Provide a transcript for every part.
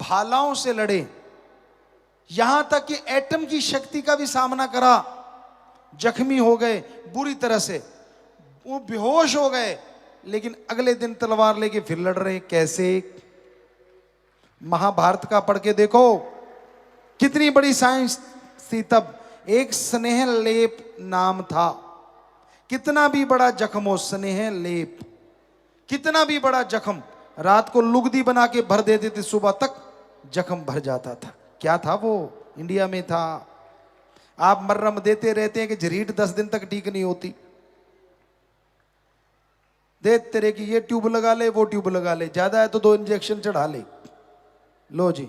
भालाओं से लड़े, यहां तक कि एटम की शक्ति का भी सामना करा, जख्मी हो गए बुरी तरह से, वो बेहोश हो गए, लेकिन अगले दिन तलवार लेके फिर लड़ रहे। कैसे? महाभारत का पढ़ के देखो, कितनी बड़ी साइंस थी तब। एक स्नेह लेप नाम था। कितना भी बड़ा जख्म हो, स्नेह लेप, कितना भी बड़ा जख्म, रात को लुगदी बना के भर देते थे, सुबह तक जख्म भर जाता था। क्या था वो? इंडिया में था। आप मर्रम देते रहते हैं कि झरीट 10 दिन तक ठीक नहीं होती, दे तेरे की ये ट्यूब लगा ले, वो ट्यूब लगा ले, ज्यादा है तो 2 इंजेक्शन चढ़ा ले। लो जी,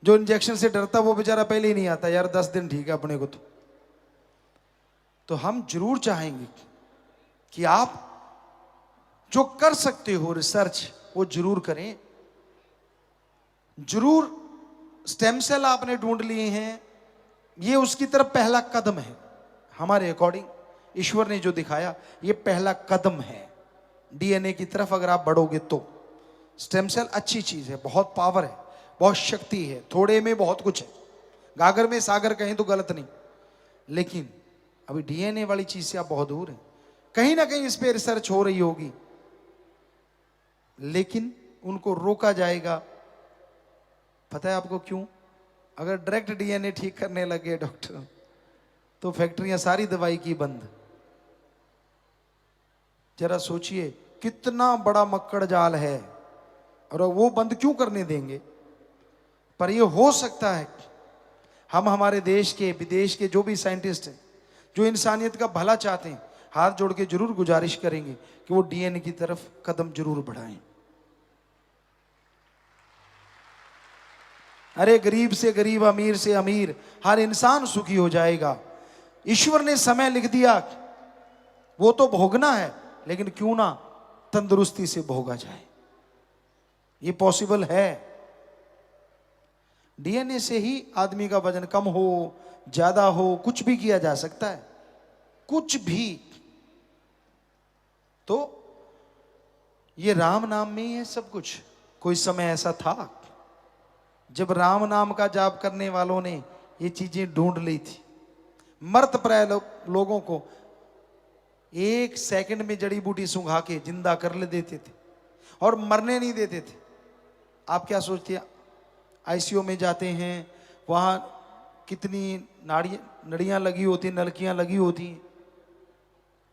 जो इंजेक्शन से डरता वो बेचारा पहले ही नहीं आता, यार 10 दिन ठीक है अपने को। तो हम जरूर चाहेंगे कि आप जो कर सकते हो रिसर्च, वो जरूर करें। जरूर स्टेम सेल आपने ढूंढ लिए हैं, ये उसकी तरफ पहला कदम है। हमारे अकॉर्डिंग ईश्वर ने जो दिखाया, ये पहला कदम है डीएनए की तरफ। अगर आप बढ़ोगे तो स्टेम सेल अच्छी चीज है, बहुत पावर है, बहुत शक्ति है, थोड़े में बहुत कुछ है। गागर में सागर कहीं तो गलत नहीं, लेकिन अभी डीएनए वाली चीज से आप बहुत दूर हैं। कहीं ना कहीं इस पे रिसर्च हो रही होगी, लेकिन उनको रोका जाएगा। पता है आपको क्यों? अगर डायरेक्ट डीएनए ठीक करने लगे डॉक्टर, तो फैक्ट्रियां सारी दवाई की बंद। जरा सोचिए कितना बड़ा मक्कड़ जाल है, और वो बंद क्यों करने देंगे? पर ये हो सकता है हम हमारे देश के, विदेश के जो भी साइंटिस्ट हैं, जो इंसानियत का भला चाहते हैं, हाथ जोड़ के जरूर गुजारिश करेंगे कि वो डीएनए की तरफ कदम जरूर बढ़ाएं। अरे गरीब से गरीब, अमीर से अमीर, हर इंसान सुखी हो जाएगा। ईश्वर ने समय लिख दिया, वो तो भोगना है, लेकिन क्यों ना तंदुरुस्ती से भोगा जाए। ये पॉसिबल है। डीएनए से ही आदमी का वजन कम हो, ज्यादा हो, कुछ भी किया जा सकता है, कुछ भी। तो ये राम नाम में ही है सब कुछ। कोई समय ऐसा था जब राम नाम का जाप करने वालों ने ये चीजें ढूंढ ली थी। मर्त प्राय लोगों को 1 सेकंड में जड़ी बूटी सुंघा के जिंदा कर ले देते थे, और मरने नहीं देते थे। आप क्या सोचते हैं? आईसीयू में जाते हैं, वहां कितनी नड़ियां लगी होती, नलकियां लगी होती।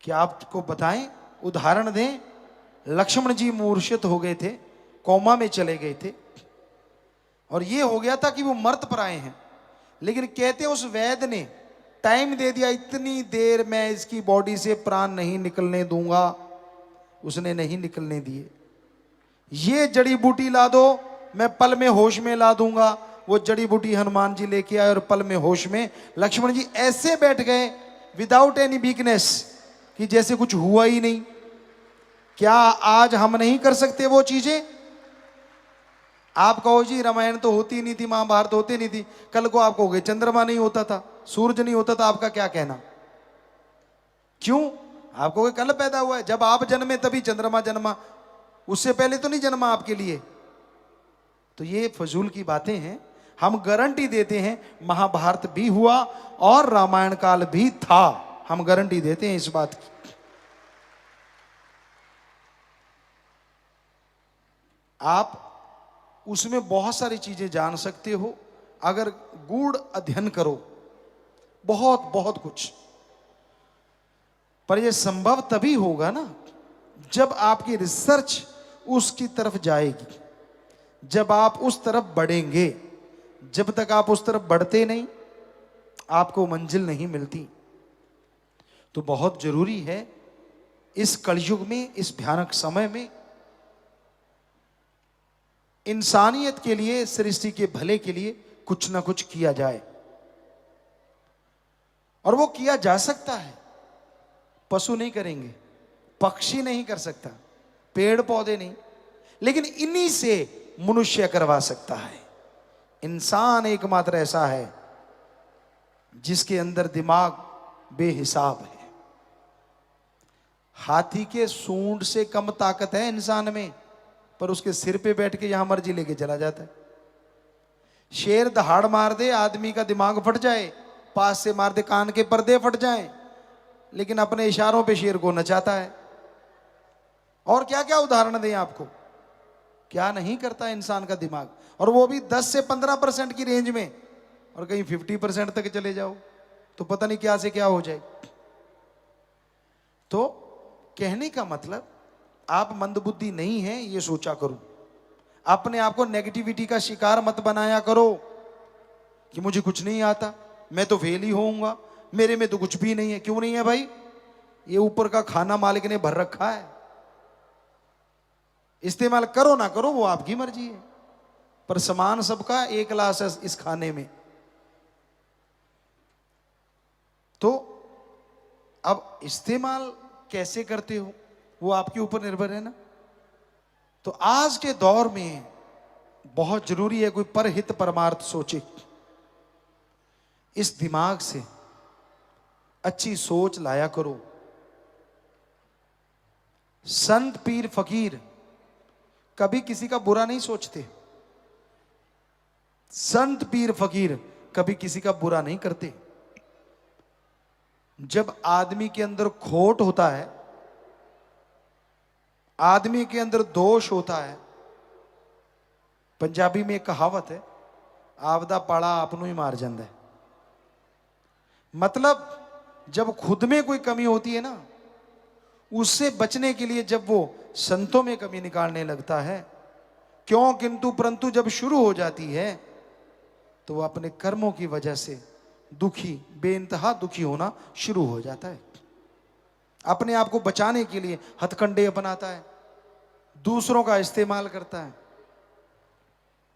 क्या आपको बताएं, उदाहरण दें, लक्ष्मण जी मूर्छित हो गए थे, कोमा में चले गए थे, और ये हो गया था कि वो मर्त प्राय हैं। लेकिन कहते हैं उस वैद्य ने टाइम दे दिया, इतनी देर मैं इसकी बॉडी से प्राण नहीं निकलने दूंगा। उसने नहीं निकलने दिए। ये जड़ी बूटी ला दो, मैं पल में होश में ला दूंगा। वो जड़ी बूटी हनुमान जी लेके आए, और पल में होश में लक्ष्मण जी ऐसे बैठ गए विदाउट एनी वीकनेस, कि जैसे कुछ हुआ ही नहीं। क्या आज हम नहीं कर सकते वो चीजें? आप कहो जी रामायण तो होती नहीं थी, महाभारत होती नहीं थी, कल को आप कहोगे चंद्रमा नहीं होता था, सूरज नहीं होता था, आपका क्या कहना? क्यों? आप कहोगे कल पैदा हुआ है, जब आप जन्मे तभी चंद्रमा जन्मा, उससे पहले तो नहीं जन्मा आपके लिए। तो ये फजूल की बातें हैं। हम गारंटी देते हैं महाभारत भी हुआ और रामायण काल भी था, हम गारंटी देते हैं इस बात की। आप उसमें बहुत सारी चीजें जान सकते हो अगर गूढ़ अध्ययन करो, बहुत बहुत कुछ। पर यह संभव तभी होगा ना जब आपकी रिसर्च उसकी तरफ जाएगी, जब आप उस तरफ बढ़ेंगे। जब तक आप उस तरफ बढ़ते नहीं, आपको मंजिल नहीं मिलती। तो बहुत जरूरी है इस कलयुग में, इस भयानक समय में, इंसानियत के लिए, सृष्टि के भले के लिए कुछ ना कुछ किया जाए। और वो किया जा सकता है। पशु नहीं करेंगे, पक्षी नहीं कर सकता, पेड़ पौधे नहीं, लेकिन इन्हीं से मनुष्य करवा सकता है। इंसान एकमात्र ऐसा है जिसके अंदर दिमाग बेहिसाब है। हाथी के सूंड से कम ताकत है इंसान में, पर उसके सिर पे बैठ के यहां मर्जी लेके चला जाता है। शेर दहाड़ मार दे, आदमी का दिमाग फट जाए, पास से मार दे, कान के पर्दे फट जाएं, लेकिन अपने इशारों पे शेर को नचाता है। और क्या क्या उदाहरण दें आपको, क्या नहीं करता इंसान का दिमाग, और वो भी 10 से 15% की रेंज में, और कहीं 50% तक चले जाओ तो पता नहीं क्या से क्या हो जाए। तो कहने का मतलब, आप मंदबुद्धि नहीं हैं ये सोचा करो, अपने आप को नेगेटिविटी का शिकार मत बनाया करो कि मुझे कुछ नहीं आता, मैं तो फेल ही होऊंगा, मेरे में तो कुछ भी नहीं है। क्यों नहीं है भाई? ये ऊपर का खाना मालिक ने भर रखा है, इस्तेमाल करो ना करो वो आपकी मर्जी है, पर सामान सबका एक क्लास है इस खाने में। तो अब इस्तेमाल कैसे करते हो वो आपके ऊपर निर्भर है ना। तो आज के दौर में बहुत जरूरी है कोई परहित परमार्थ सोचे, इस दिमाग से अच्छी सोच लाया करो। संत पीर फकीर कभी किसी का बुरा नहीं सोचते, संत पीर फकीर कभी किसी का बुरा नहीं करते। जब आदमी के अंदर खोट होता है, आदमी के अंदर दोष होता है, पंजाबी में एक कहावत है, आपदा पाड़ा आपनों ही मार जाता है। मतलब जब खुद में कोई कमी होती है ना, उससे बचने के लिए जब वो संतों में कमी निकालने लगता है, क्यों किंतु परंतु जब शुरू हो जाती है तो वो अपने कर्मों की वजह से दुखी, बेइंतहा दुखी होना शुरू हो जाता है। अपने आप को बचाने के लिए हथकंडे अपनाता है, दूसरों का इस्तेमाल करता है।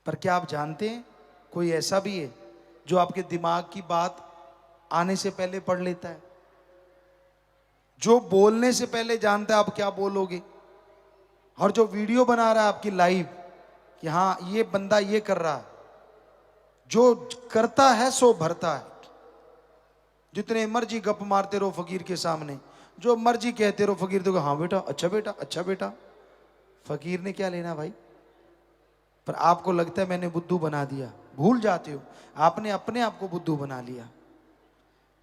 पर क्या आप जानते हैं कोई ऐसा भी है जो आपके दिमाग की बात आने से पहले पढ़ लेता है, जो बोलने से पहले जानता है आप क्या बोलोगे, और जो वीडियो बना रहा है आपकी लाइव कि हाँ ये बंदा ये कर रहा है, जो करता है सो भरता है। जितने मर्जी गप मारते रहो फकीर के सामने, जो मर्जी कहते रहो, फकीर देखो हाँ बेटा, अच्छा बेटा, अच्छा बेटा। फकीर ने क्या लेना भाई? पर आपको लगता है मैंने बुद्धू बना दिया, भूल जाते हो आपने अपने आप को बुद्धू बना लिया।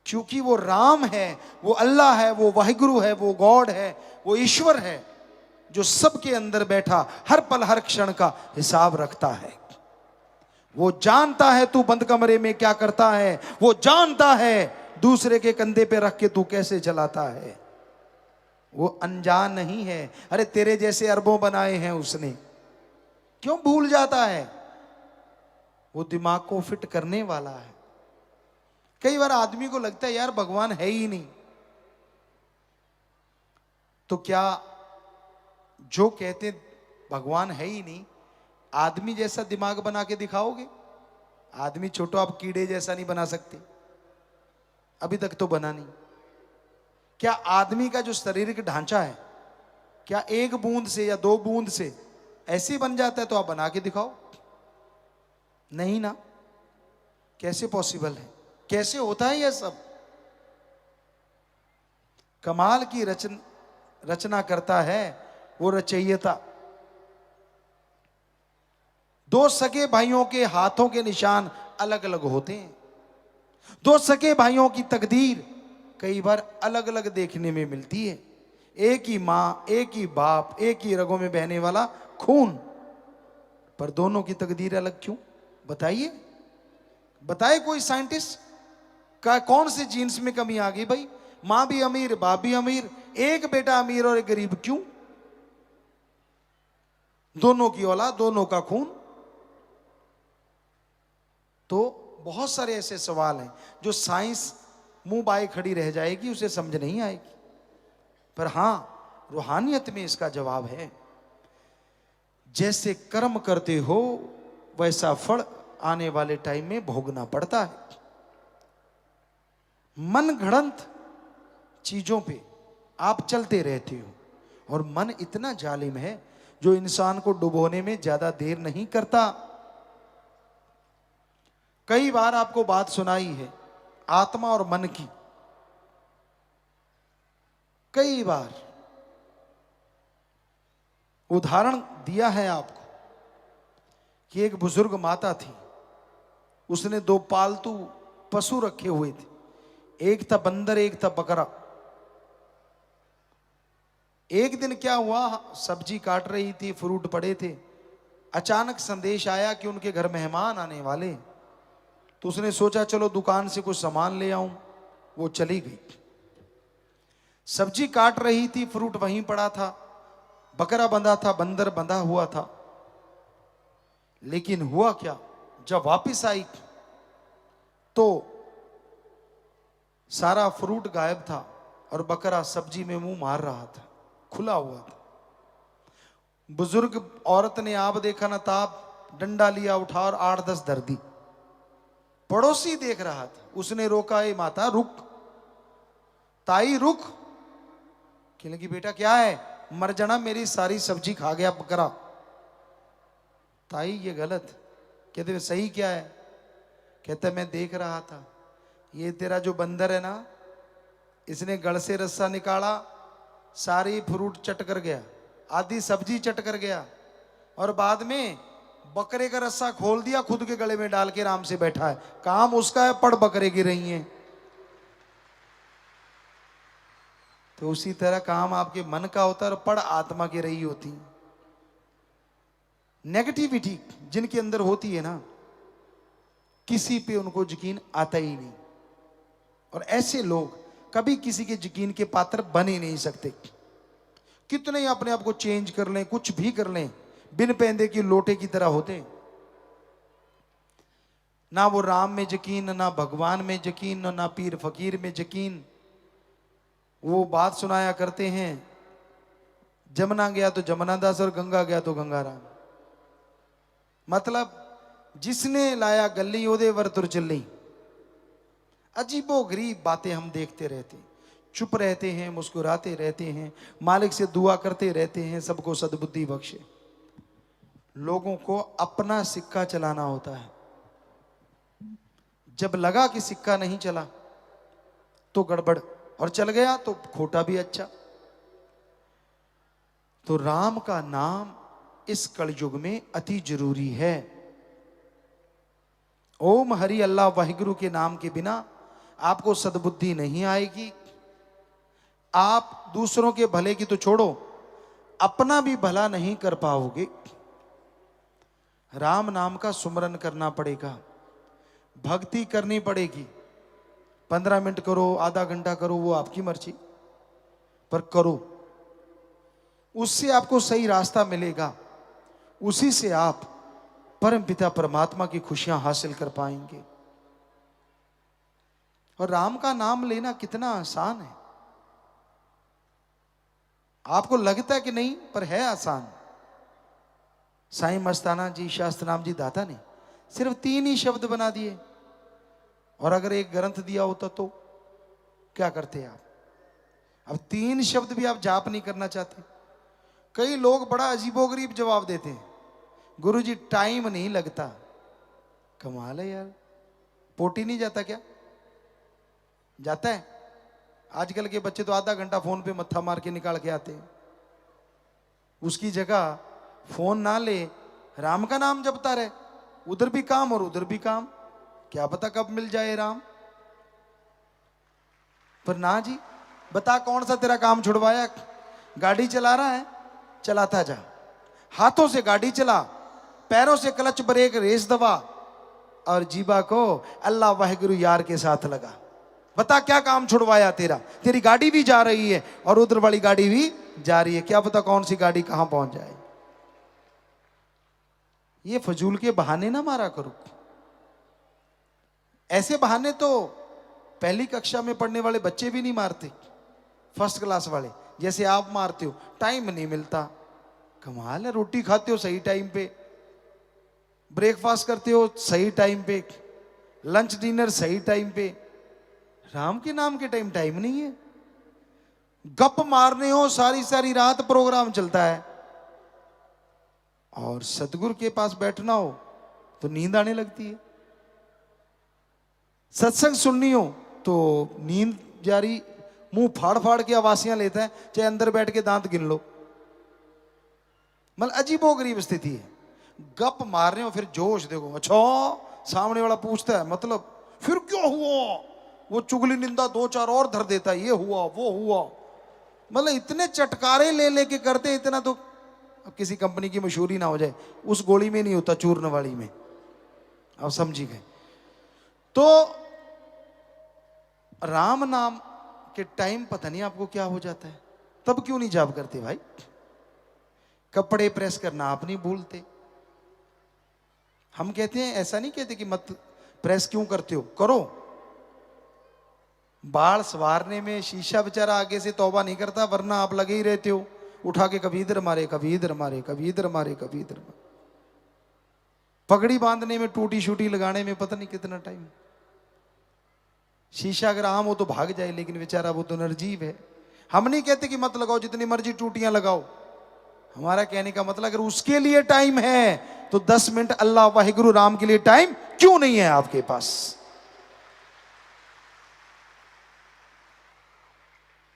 क्योंकि वो राम है, वो अल्लाह है, वो वाहिगुरु है, वो गॉड है, वो ईश्वर है, जो सबके अंदर बैठा हर पल हर क्षण का हिसाब रखता है। वो जानता है तू बंद कमरे में क्या करता है, वो जानता है दूसरे के कंधे पे रख के तू कैसे चलाता है। वो अनजान नहीं है। अरे तेरे जैसे अरबों बनाए हैं उसने, क्यों भूल जाता है? वो दिमाग को फिट करने वाला है। कई बार आदमी को लगता है यार भगवान है ही नहीं, तो क्या जो कहते भगवान है ही नहीं, आदमी जैसा दिमाग बना के दिखाओगे? आदमी छोटो, आप कीड़े जैसा नहीं बना सकते, अभी तक तो बना नहीं। क्या आदमी का जो शारीरिक ढांचा है, क्या एक बूंद से या 2 बूंद से ऐसे बन जाता है? तो आप बना के दिखाओ। नहीं ना, कैसे पॉसिबल है? कैसे होता है यह सब? कमाल की रचना करता है वो रचयिता। 2 सगे भाइयों के हाथों के निशान अलग अलग होते हैं, 2 सगे भाइयों की तकदीर कई बार अलग अलग देखने में मिलती है। एक ही माँ, एक ही बाप, एक ही रगों में बहने वाला खून, पर दोनों की तकदीर अलग क्यों? बताइए, बताए कोई साइंटिस्ट का कौन से जीन्स में कमी आ गई भाई? मां भी अमीर, बाप भी अमीर, एक बेटा अमीर और एक गरीब, क्यों? दोनों की औलाद, दोनों का खून। तो बहुत सारे ऐसे सवाल हैं जो साइंस मुंह बाए खड़ी रह जाएगी, उसे समझ नहीं आएगी। पर हां, रूहानियत में इसका जवाब है। जैसे कर्म करते हो वैसा फल आने वाले टाइम में भोगना पड़ता है। मन घड़ंत चीजों पे आप चलते रहते हो, और मन इतना जालिम है जो इंसान को डुबोने में ज्यादा देर नहीं करता। कई बार आपको बात सुनाई है आत्मा और मन की, कई बार उदाहरण दिया है आपको कि एक बुजुर्ग माता थी, उसने 2 पालतू पशु रखे हुए थे, एक था बंदर, एक था बकरा। एक दिन क्या हुआ, सब्जी काट रही थी, फ्रूट पड़े थे, अचानक संदेश आया कि उनके घर मेहमान आने वाले। तो उसने सोचा चलो दुकान से कुछ सामान ले आऊं। वो चली गई, सब्जी काट रही थी, फ्रूट वहीं पड़ा था, बकरा बंधा था, बंदर बंधा हुआ था। लेकिन हुआ क्या, जब वापस आई तो सारा फ्रूट गायब था और बकरा सब्जी में मुंह मार रहा था, खुला हुआ था। बुजुर्ग औरत ने आप देखा ना ताप, डंडा लिया उठा और 8-10 धर दी। पड़ोसी देख रहा था, उसने रोका, ए माता रुक, ताई रुक। कहने लगी बेटा क्या है, मर जाना, मेरी सारी सब्जी खा गया बकरा। ताई ये गलत। कहते सही क्या है? कहते मैं देख रहा था, ये तेरा जो बंदर है ना, इसने गड़ से रस्सा निकाला, सारी फ्रूट चट कर गया, आधी सब्जी चट कर गया, और बाद में बकरे का रस्सा खोल दिया, खुद के गले में डाल के आराम से बैठा है। काम उसका है, पड़ बकरे की रही है। तो उसी तरह काम आपके मन का होता है और पड़ आत्मा की रही होती। नेगेटिविटी जिनके अंदर होती है ना, किसी पे उनको यकीन आता ही नहीं, और ऐसे लोग कभी किसी के यकीन के पात्र बन ही नहीं सकते। कितने ही अपने आप को चेंज कर लें, कुछ भी कर लें, बिन पैंदे की लोटे की तरह होते। ना वो राम में यकीन, ना भगवान में यकीन, ना पीर फकीर में यकीन। वो बात सुनाया करते हैं, जमुना गया तो जमुना दास और गंगा गया तो गंगाराम। मतलब जिसने लाया गली ओदे वर तुर चली। अजीबो गरीब बातें हम देखते रहते, चुप रहते हैं, मुस्कुराते रहते हैं, मालिक से दुआ करते रहते हैं सबको सद्बुद्धि बख्शे। लोगों को अपना सिक्का चलाना होता है। जब लगा कि सिक्का नहीं चला तो गड़बड़, और चल गया तो खोटा भी अच्छा। तो राम का नाम इस कलयुग में अति जरूरी है। ओम हरि अल्लाह वाहिगुरु के नाम के बिना आपको सद्बुद्धि नहीं आएगी। आप दूसरों के भले की तो छोड़ो, अपना भी भला नहीं कर पाओगे। राम नाम का सुमरन करना पड़ेगा, भक्ति करनी पड़ेगी। 15 मिनट करो, आधा घंटा करो, वो आपकी मर्जी, पर करो। उससे आपको सही रास्ता मिलेगा, उसी से आप परम पिता परमात्मा की खुशियां हासिल कर पाएंगे। और राम का नाम लेना कितना आसान है। आपको लगता है कि नहीं, पर है आसान। साईं मस्ताना जी, शास्त्रनाम जी दाता ने सिर्फ 3 ही शब्द बना दिए, और अगर एक ग्रंथ दिया होता तो क्या करते आप? अब 3 शब्द भी आप जाप नहीं करना चाहते। कई लोग बड़ा अजीबोगरीब जवाब देते हैं, गुरुजी टाइम नहीं लगता। कमाल है यार, पोटी नहीं जाता क्या? जाता है। आजकल के बच्चे तो आधा घंटा फोन पे मत्था मार के निकाल के आते हैं। उसकी जगह फोन ना ले, राम का नाम जपता रहे, उधर भी काम और उधर भी काम, क्या पता कब मिल जाए राम। पर ना जी, बता कौन सा तेरा काम छुड़वाया? गाड़ी चला रहा है, चलाता जा, हाथों से गाड़ी चला, पैरों से क्लच ब्रेक रेस दबा, और जीवा को अल्लाह वाहिगुरु यार के साथ लगा। बता क्या काम छुड़वाया तेरा? तेरी गाड़ी भी जा रही है और उधर वाली गाड़ी भी जा रही है, क्या पता कौन सी गाड़ी कहां पहुंच जाए। ये फजूल के बहाने ना मारा करो। ऐसे बहाने तो पहली कक्षा में पढ़ने वाले बच्चे भी नहीं मारते, फर्स्ट क्लास वाले जैसे आप मारते हो। टाइम नहीं मिलता, कमाल है। रोटी खाते हो सही टाइम पे, ब्रेकफास्ट करते हो सही टाइम पे, लंच डिनर सही टाइम पे, राम के नाम के टाइम नहीं है। गप मारने हो सारी सारी रात प्रोग्राम चलता है, और सतगुरु के पास बैठना हो तो नींद आने लगती है। सत्संग सुननी हो तो नींद जारी, मुंह फाड़ फाड़ के आवासियां लेता है, चाहे अंदर बैठ के दांत गिन लो। मतलब अजीबो गरीब स्थिति है। गप मार रहे हो, फिर जोश देखो, अच्छा सामने वाला पूछता है मतलब फिर क्या हुआ, वो चुगली निंदा दो चार और धर देता है, ये हुआ वो हुआ, मतलब इतने चटकारे ले लेके करते, इतना तो अब किसी कंपनी की मशहूरी ना हो जाए, उस गोली में नहीं होता, चूर्ण वाली में, आप समझी गए। तो राम नाम के टाइम पता नहीं आपको क्या हो जाता है, तब क्यों नहीं जाप करते भाई? कपड़े प्रेस करना आप नहीं भूलते, हम कहते हैं, ऐसा नहीं कहते कि मत प्रेस क्यों करते हो, करो। बाल संवारने में शीशा बेचारा आगे से तौबा नहीं करता, वरना आप लगे ही रहते हो, उठा के कभी इधर मारे कभी इधर मारे कभी इधर मारे कभी इधर मारे। पगड़ी बांधने में टूटी शूटी लगाने में पता नहीं कितना टाइम। शीशा अगर आम हो तो भाग जाए, लेकिन बेचारा वो तो निर्जीव है। हम नहीं कहते कि मत लगाओ, जितनी मर्जी टूटियां लगाओ, हमारा कहने का मतलब अगर उसके लिए टाइम है तो 10 मिनट अल्लाह वाहिगुरु राम के लिए टाइम क्यों नहीं है आपके पास?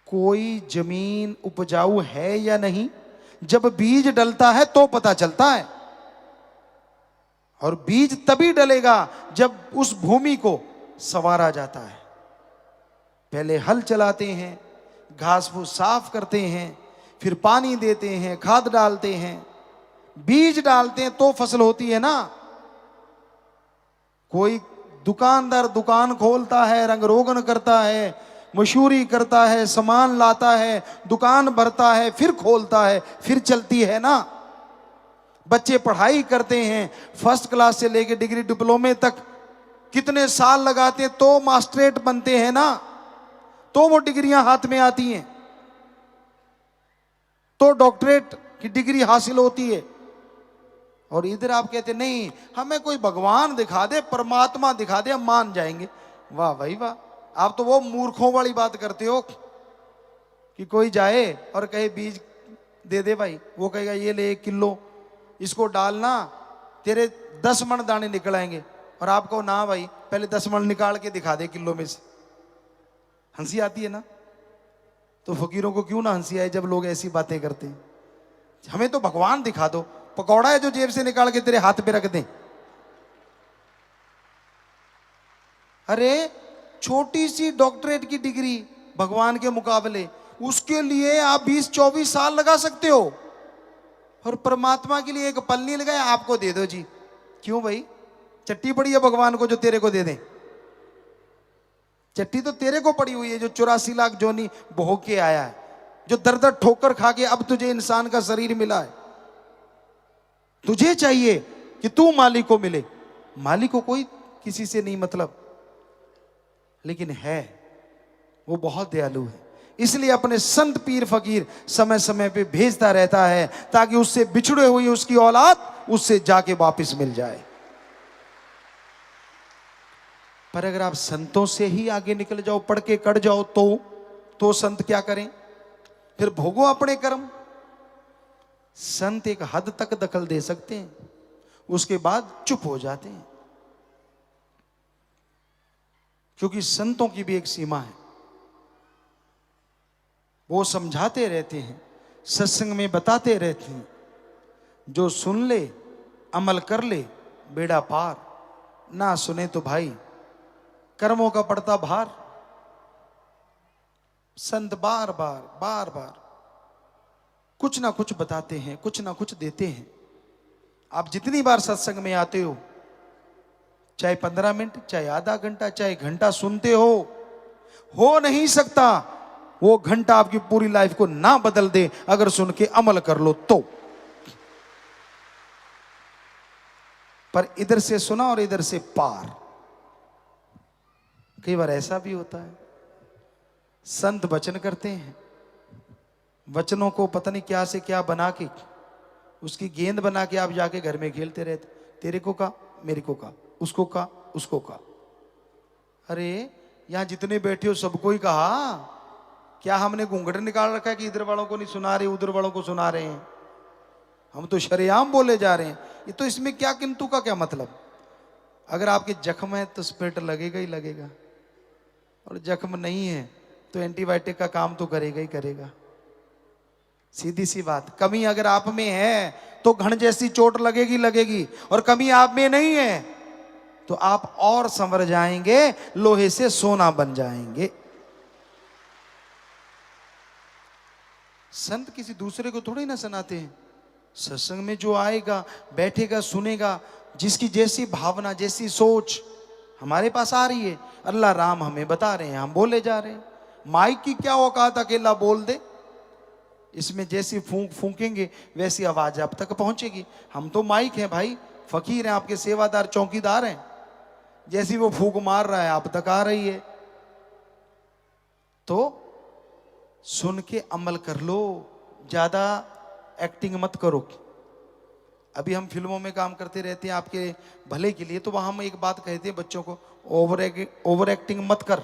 कोई जमीन उपजाऊ है या नहीं, जब बीज डलता है तो पता चलता है, और बीज तभी डलेगा जब उस भूमि को संवारा जाता है। पहले हल चलाते हैं, घास फूस साफ करते हैं, फिर पानी देते हैं, खाद डालते हैं, बीज डालते हैं तो फसल होती है ना। कोई दुकानदार दुकान खोलता है, रंग रोगन करता है, मशहूरी करता है, सामान लाता है, दुकान भरता है, फिर खोलता है, फिर चलती है ना। बच्चे पढ़ाई करते हैं, फर्स्ट क्लास से लेकर डिग्री डिप्लोमे तक कितने साल लगाते हैं तो मास्टरेट बनते हैं ना, तो वो डिग्रियां हाथ में आती हैं, तो डॉक्टरेट की डिग्री हासिल होती है। और इधर आप कहते नहीं, हमें कोई भगवान दिखा दे, परमात्मा दिखा दे, हम मान जाएंगे। वाह भाई वाह, आप तो वो मूर्खों वाली बात करते हो कि कोई जाए और कहे बीज दे दे भाई, वो कहेगा ये ले 1 किलो, इसको डालना, तेरे 10 मन दाने निकल आएंगे, और आप कहो ना भाई पहले 10 मन निकाल के दिखा दे किलो में से। हंसी आती है ना? तो फकीरों को क्यों ना हंसी आए जब लोग ऐसी बातें करते हैं। हमें तो भगवान दिखा दो, पकौड़ा है जो जेब से निकाल के तेरे हाथ पे रख दें। अरे छोटी सी डॉक्टरेट की डिग्री भगवान के मुकाबले, उसके लिए आप 20-24 साल लगा सकते हो, और परमात्मा के लिए एक पल नहीं लगाया, आपको दे दो जी। क्यों भाई? चट्टी पड़ी है भगवान को जो तेरे को दे दें? चट्टी तो तेरे को पड़ी हुई है जो 84 लाख जोनी भोग के आया है, जो दर दर ठोकर खा के अब तुझे इंसान का शरीर मिला है। तुझे चाहिए कि तू मालिक को मिले, मालिक को कोई किसी से नहीं मतलब, लेकिन है वो बहुत दयालु है, इसलिए अपने संत पीर फकीर समय समय पे भेजता रहता है ताकि उससे बिछड़े हुई उसकी औलाद उससे जाके वापस मिल जाए। पर अगर आप संतों से ही आगे निकल जाओ, पढ़ के कट जाओ, तो संत क्या करें? फिर भोगो अपने कर्म। संत एक हद तक दखल दे सकते हैं, उसके बाद चुप हो जाते हैं, क्योंकि संतों की भी एक सीमा है। वो समझाते रहते हैं, सत्संग में बताते रहते हैं, जो सुन ले अमल कर ले बेड़ा पार, ना सुने तो भाई कर्मों का पड़ता भार। संत बार बार कुछ ना कुछ बताते हैं, कुछ ना कुछ देते हैं। आप जितनी बार सत्संग में आते हो, चाहे 15 मिनट, चाहे आधा घंटा, चाहे घंटा सुनते हो नहीं सकता वो घंटा आपकी पूरी लाइफ को ना बदल दे अगर सुन के अमल कर लो तो। पर इधर से सुना और इधर से पार। कई बार ऐसा भी होता है, संत वचन करते हैं, वचनों को पता नहीं क्या से क्या बना के, उसकी गेंद बना के आप जाके घर में खेलते रहते, तेरे को कहा, मेरे को कहा, उसको कहा, उसको कहा। अरे यहां जितने बैठे हो सबको ही कहा, क्या हमने घूंघट निकाल रखा है कि इधर वालों को नहीं सुना रहे उधर वालों को सुना रहे हैं? हम तो शरेआम बोले जा रहे हैं। ये तो इसमें क्या किंतु का क्या मतलब? अगर आपके जख्म है तो स्पिरिट लगेगा ही लगेगा, और जख्म नहीं है तो एंटीबायोटिक का काम तो करेगा ही करेगा। सीधी सी बात। कमी अगर आप में है तो घण जैसी चोट लगेगी लगेगी, और कमी आप में नहीं है तो आप और संवर जाएंगे, लोहे से सोना बन जाएंगे। संत किसी दूसरे को थोड़ी ना सुनाते हैं। सत्संग में जो आएगा, बैठेगा, सुनेगा, जिसकी जैसी भावना, जैसी सोच हमारे पास आ रही है, अल्लाह राम हमें बता रहे हैं, हम बोले जा रहे हैं। माइक की क्या औकात, अकेला बोल दे। इसमें जैसी फूंक फूंकेंगे वैसी आवाज आप तक पहुंचेगी। हम तो माइक हैं भाई, फकीर हैं, आपके सेवादार, चौकीदार हैं। जैसी वो फूंक मार रहा है आप तक आ रही है। तो सुन के अमल कर लो, ज्यादा एक्टिंग मत करो। अभी हम फिल्मों में काम करते रहते हैं आपके भले के लिए, तो वहां हम एक बात कहते हैं बच्चों को, ओवर एक्टिंग मत कर।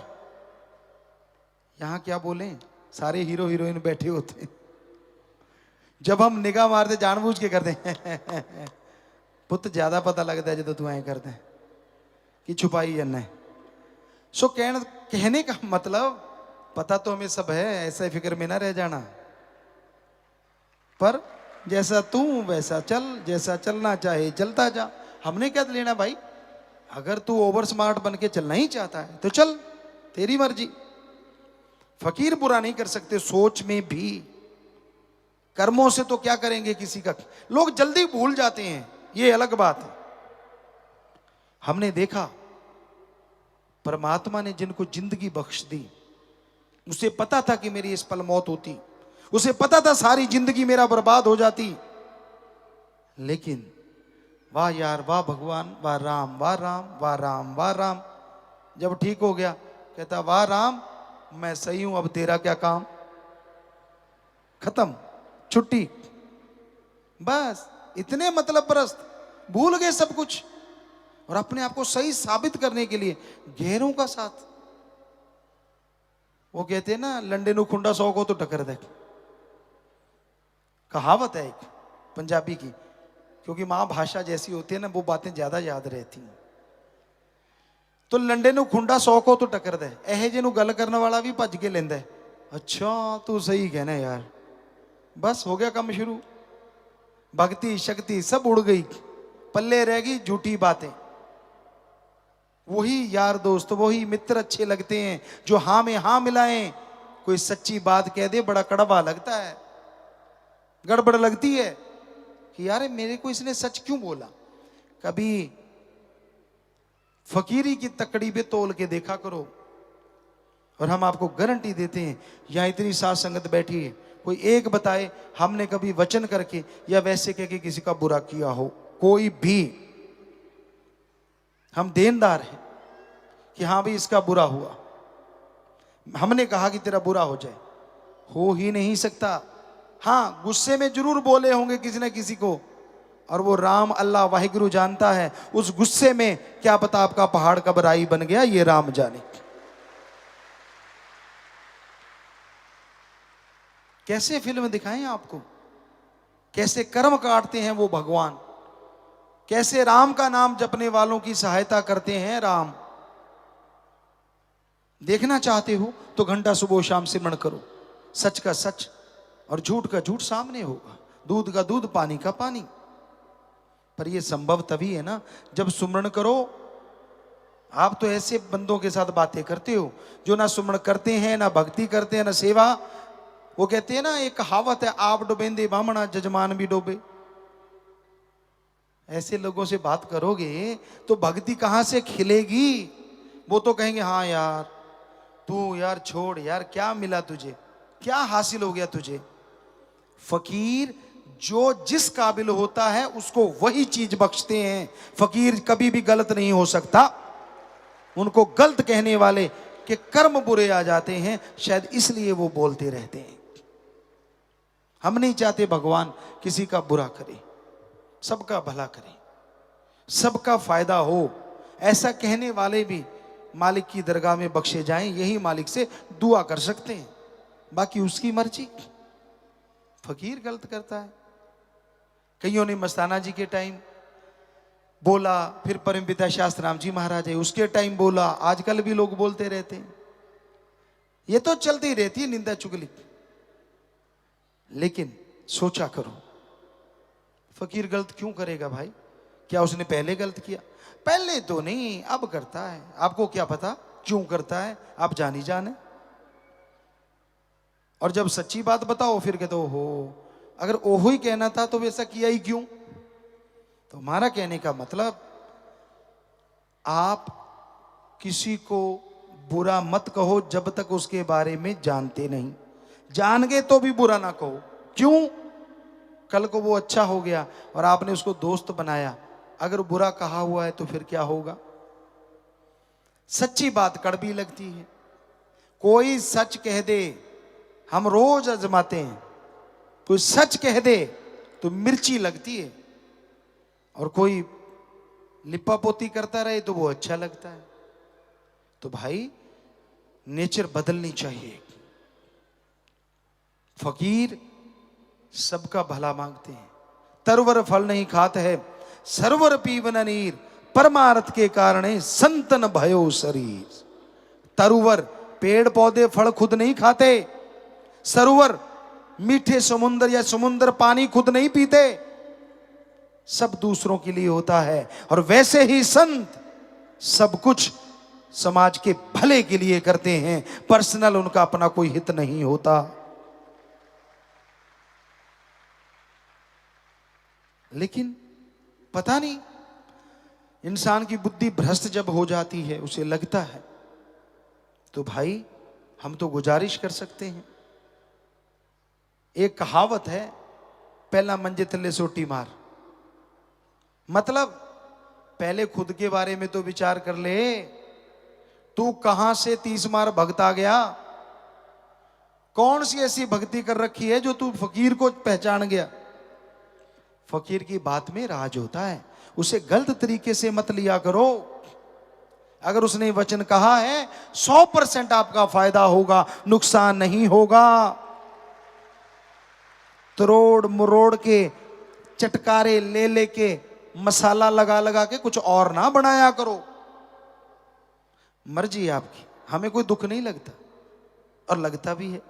यहां क्या बोले, सारे हीरो हीरोइन बैठे होते हैं, जब हम निगाह मारते जानबूझ के करते हैं पुत ज्यादा पता लगता है जो तू ऐ करते हैं कि छुपाई है न। सो कहने का मतलब, पता तो हमें सब है, ऐसा फिक्र में ना रह जाना, पर जैसा तू वैसा चल, जैसा चलना चाहे चलता जा। हमने क्या लेना भाई, अगर तू ओवर स्मार्ट बन के चलना ही चाहता है तो चल, तेरी मर्जी। फकीर बुरा नहीं कर सकते सोच में भी, कर्मों से तो क्या करेंगे किसी का। लोग जल्दी भूल जाते हैं, ये अलग बात है। हमने देखा परमात्मा ने जिनको जिंदगी बख्श दी, उसे पता था कि मेरी इस पल मौत होती, उसे पता था सारी जिंदगी मेरा बर्बाद हो जाती, लेकिन वाह यार, वाह भगवान, वाह राम, वाह राम, वाह राम, वाह राम। जब ठीक हो गया कहता वाह राम, मैं सही हूं, अब तेरा क्या काम। खत्म, छुट्टी। बस इतने मतलब परस्त, भूल गए सब कुछ, और अपने आप को सही साबित करने के लिए गैरों का साथ। वो कहते हैं ना, लंडे नु खुंडा 100 को तो टक्कर दे, कहावत है एक पंजाबी की, क्योंकि मां भाषा जैसी होती है ना, वो बातें ज्यादा याद रहती हैं। तो लंडे नु खुंडा 100 को तो टक्कर दे, एहे जे नु गल करने वाला भी भज के लेंदा है। अच्छा तू सही कहना यार, बस हो गया काम शुरू। भक्ति शक्ति सब उड़ गई, पल्ले रह गई झूठी बातें। वही यार दोस्त, वही मित्र अच्छे लगते हैं जो हाँ में हाँ मिलाएं। कोई सच्ची बात कह दे बड़ा कड़वा लगता है, गड़बड़ लगती है कि यार मेरे को इसने सच क्यों बोला। कभी फकीरी की तकड़ी पे तोल के देखा करो, और हम आपको गारंटी देते हैं, यहां इतनी साथ संगत बैठी है, कोई एक बताए हमने कभी वचन करके या वैसे कह के किसी का बुरा किया हो, कोई भी। हम देनदार हैं कि हाँ भाई इसका बुरा हुआ, हमने कहा कि तेरा बुरा हो जाए, हो ही नहीं सकता। हाँ गुस्से में जरूर बोले होंगे किसी ना किसी को, और वो राम अल्लाह वाहिगुरु जानता है उस गुस्से में क्या पता आपका पहाड़ कब राई बन गया, ये राम जाने। कैसे फिल्म दिखाएं आपको, कैसे कर्म काटते हैं वो भगवान, कैसे राम का नाम जपने वालों की सहायता करते हैं राम। देखना चाहते हो तो घंटा सुबह शाम सिमरण करो, सच का सच और झूठ का झूठ सामने होगा, दूध का दूध पानी का पानी। पर यह संभव तभी है ना जब सुमरण करो। आप तो ऐसे बंदों के साथ बातें करते हो जो ना सुमरण करते हैं, ना भक्ति करते हैं, ना सेवा। वो कहते हैं ना, एक कहावत है, आप डुबेंदे बामणा जजमान भी डूबे। ऐसे लोगों से बात करोगे तो भक्ति कहां से खिलेगी। वो तो कहेंगे हाँ यार तू यार छोड़ यार, क्या मिला तुझे, क्या हासिल हो गया तुझे। फकीर जो जिस काबिल होता है उसको वही चीज बख्शते हैं। फकीर कभी भी गलत नहीं हो सकता। उनको गलत कहने वाले के कर्म बुरे आ जाते हैं, शायद इसलिए वो बोलते रहते हैं। हम नहीं चाहते भगवान किसी का बुरा करे, सबका भला करे, सबका फायदा हो। ऐसा कहने वाले भी मालिक की दरगाह में बख्शे जाएं, यही मालिक से दुआ कर सकते हैं, बाकी उसकी मर्जी। फकीर गलत करता है। कईयों ने मस्ताना जी के टाइम बोला, फिर परमपिता शास्त्र राम जी महाराज है उसके टाइम बोला, आजकल भी लोग बोलते रहते हैं। ये तो चलती रहती है निंदा चुगली। लेकिन सोचा करो, फकीर गलत क्यों करेगा भाई, क्या उसने पहले गलत किया। पहले तो नहीं, अब करता है। आपको क्या पता क्यों करता है, आप जानी जाने। और जब सच्ची बात बताओ फिर कहते हो अगर ओहो ही कहना था तो वैसा किया ही क्यों। तो हमारा कहने का मतलब, आप किसी को बुरा मत कहो जब तक उसके बारे में जानते नहीं। जान गए तो भी बुरा ना कहो। क्यों? कल को वो अच्छा हो गया और आपने उसको दोस्त बनाया, अगर बुरा कहा हुआ है तो फिर क्या होगा। सच्ची बात कड़वी लगती है। कोई सच कह दे, हम रोज आजमाते हैं, कोई सच कह दे तो मिर्ची लगती है, और कोई लिपा पोती करता रहे तो वो अच्छा लगता है। तो भाई नेचर बदलनी चाहिए। फकीर सबका भला मांगते हैं, तरवर फल नहीं खाते है, सरवर पीवन नीर, परमार्थ के कारण संतन भयो शरीर। तरुवर पेड़ पौधे फल खुद नहीं खाते, सरोवर मीठे समुद्र या समुद्र पानी खुद नहीं पीते, सब दूसरों के लिए होता है। और वैसे ही संत सब कुछ समाज के भले के लिए करते हैं, पर्सनल उनका अपना कोई हित नहीं होता। लेकिन पता नहीं, इंसान की बुद्धि भ्रष्ट जब हो जाती है, उसे लगता है, तो भाई हम तो गुजारिश कर सकते हैं। एक कहावत है, पहला मंजे थल्ले सोटी मार। मतलब पहले खुद के बारे में तो विचार कर ले, तू कहां से 30 मार भगता गया। कौन सी ऐसी भक्ति कर रखी है जो तू फकीर को पहचान गया। फकीर की बात में राज होता है, उसे गलत तरीके से मत लिया करो। अगर उसने वचन कहा है 100% आपका फायदा होगा, नुकसान नहीं होगा। तरोड़ मरोड़ के चटकारे ले लेके मसाला लगा लगा के कुछ और ना बनाया करो। मर्जी आपकी, हमें कोई दुख नहीं लगता, और लगता भी है।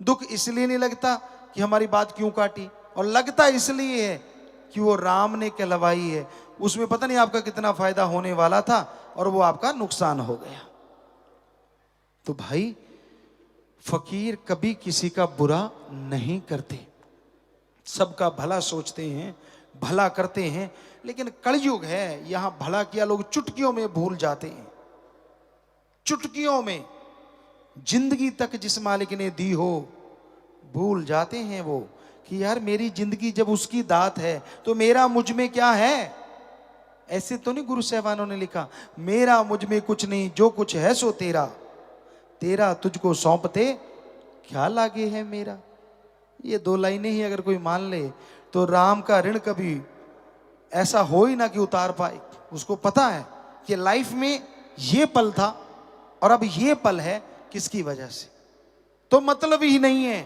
दुख इसलिए नहीं लगता कि हमारी बात क्यों काटी, और लगता इसलिए है कि वो राम ने कहलवाई है, उसमें पता नहीं आपका कितना फायदा होने वाला था और वो आपका नुकसान हो गया। तो भाई फकीर कभी किसी का बुरा नहीं करते, सबका भला सोचते हैं, भला करते हैं। लेकिन कलयुग है, यहां भला किया लोग चुटकियों में भूल जाते हैं। चुटकियों में जिंदगी तक जिस मालिक ने दी हो भूल जाते हैं वो, कि यार मेरी जिंदगी जब उसकी दात है तो मेरा मुझ में क्या है। ऐसे तो नहीं गुरु साहबानों ने लिखा, मेरा मुझ में कुछ नहीं, जो कुछ है सो तेरा, तेरा तुझको सौंपते क्या लागे है मेरा। ये 2 लाइनें ही अगर कोई मान ले तो राम का ऋण कभी ऐसा हो ही ना कि उतार पाए। उसको पता है कि लाइफ में ये पल था और अब ये पल है, किसकी वजह से। तो मतलब ही नहीं है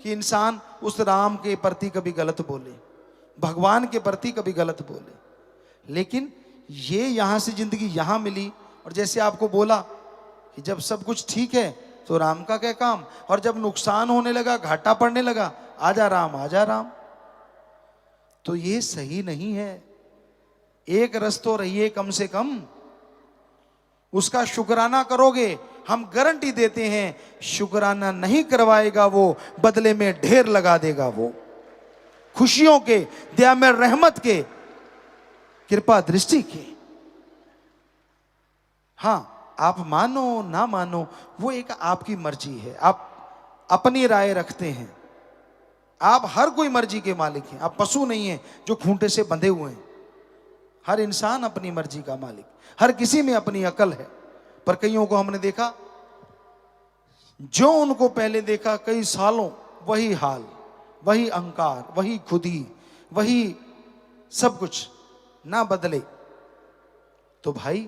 कि इंसान उस राम के प्रति कभी गलत बोले, भगवान के प्रति कभी गलत बोले। लेकिन ये यहां से जिंदगी यहां मिली, और जैसे आपको बोला कि जब सब कुछ ठीक है तो राम का क्या काम, और जब नुकसान होने लगा, घाटा पड़ने लगा, आजा राम आजा राम। तो ये सही नहीं है। एक रस तो रहिए कम से कम, उसका शुक्राना करोगे, हम गारंटी देते हैं शुक्राना नहीं करवाएगा वो, बदले में ढेर लगा देगा वो। खुशियों के, दया में रहमत के, कृपा दृष्टि के। हां, आप मानो ना मानो वो एक आपकी मर्जी है, आप अपनी राय रखते हैं। आप हर कोई मर्जी के मालिक हैं, आप पशु नहीं हैं जो खूंटे से बंधे हुए हैं। हर इंसान अपनी मर्जी का मालिक, हर किसी में अपनी अकल है। पर कईयों को हमने देखा, जो उनको पहले देखा कई सालों वही हाल, वही अहंकार, वही खुदी, वही सब कुछ, ना बदले। तो भाई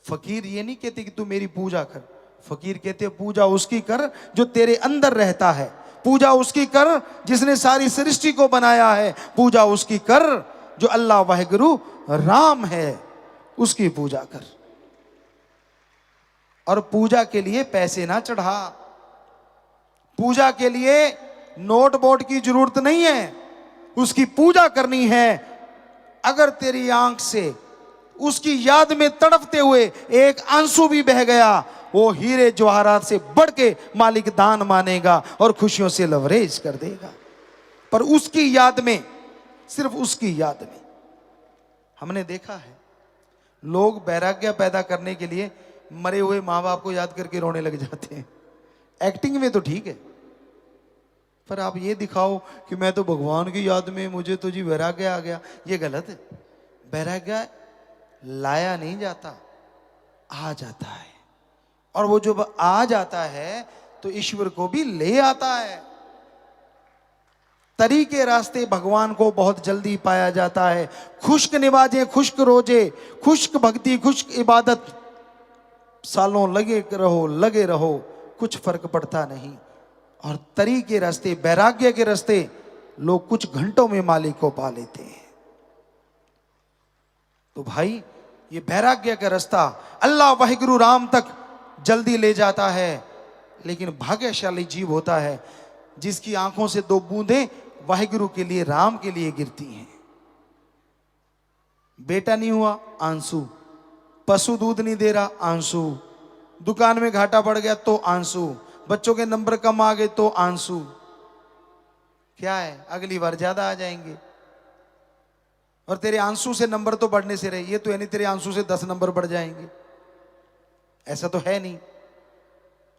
फकीर ये नहीं कहते कि तू मेरी पूजा कर, फकीर कहते पूजा उसकी कर जो तेरे अंदर रहता है, पूजा उसकी कर जिसने सारी सृष्टि को बनाया है, पूजा उसकी कर जो अल्लाह वाहिगुरु राम है, उसकी पूजा कर। और पूजा के लिए पैसे ना चढ़ा, पूजा के लिए नोट बोट की जरूरत नहीं है, उसकी पूजा करनी है। अगर तेरी आंख से उसकी याद में तड़पते हुए एक आंसू भी बह गया, वो हीरे जवाहरात से बढ़ के मालिक दान मानेगा और खुशियों से लवरेज कर देगा। पर उसकी याद में, सिर्फ उसकी याद में। हमने देखा है लोग वैराग्य पैदा करने के लिए मरे हुए माँ बाप को याद करके रोने लग जाते हैं। एक्टिंग में तो ठीक है, पर आप ये दिखाओ कि मैं तो भगवान की याद में, मुझे तो जी वैराग्य आ गया, ये गलत है। वैराग्य लाया नहीं जाता, आ जाता है, और वो जब आ जाता है तो ईश्वर को भी ले आता है। तरीके रास्ते भगवान को बहुत जल्दी पाया जाता है। खुश्क नमाजें, खुश्क रोजे, खुश्क भक्ति, खुश्क इबादत, सालों लगे रहो, कुछ फर्क पड़ता नहीं। और तरीके रास्ते, वैराग्य के रास्ते, लोग कुछ घंटों में मालिक को पा लेते हैं। तो भाई ये वैराग्य का रास्ता अल्लाह वाहिगुरु राम तक जल्दी ले जाता है। लेकिन भाग्यशाली जीव होता है जिसकी आंखों से दो बूंदें वाहिगुरु के लिए, राम के लिए गिरती हैं। बेटा नहीं हुआ, आंसू। पशु दूध नहीं दे रहा, आंसू। दुकान में घाटा पड़ गया तो आंसू। बच्चों के नंबर कम आ गए तो आंसू। क्या है, अगली बार ज्यादा आ जाएंगे। और तेरे आंसू से नंबर तो बढ़ने से रहे, ये तो है नहीं तेरे आंसू से 10 नंबर बढ़ जाएंगे, ऐसा तो है नहीं।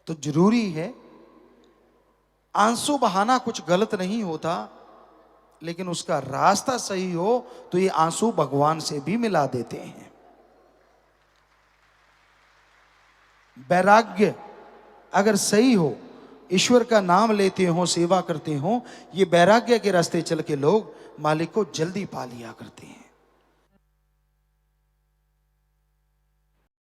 तो जरूरी है, आंसू बहाना कुछ गलत नहीं होता, लेकिन उसका रास्ता सही हो तो ये आंसू भगवान से भी मिला देते हैं। वैराग्य अगर सही हो, ईश्वर का नाम लेते हो, सेवा करते हो, ये वैराग्य के रास्ते चल के लोग मालिक को जल्दी पा लिया करते हैं।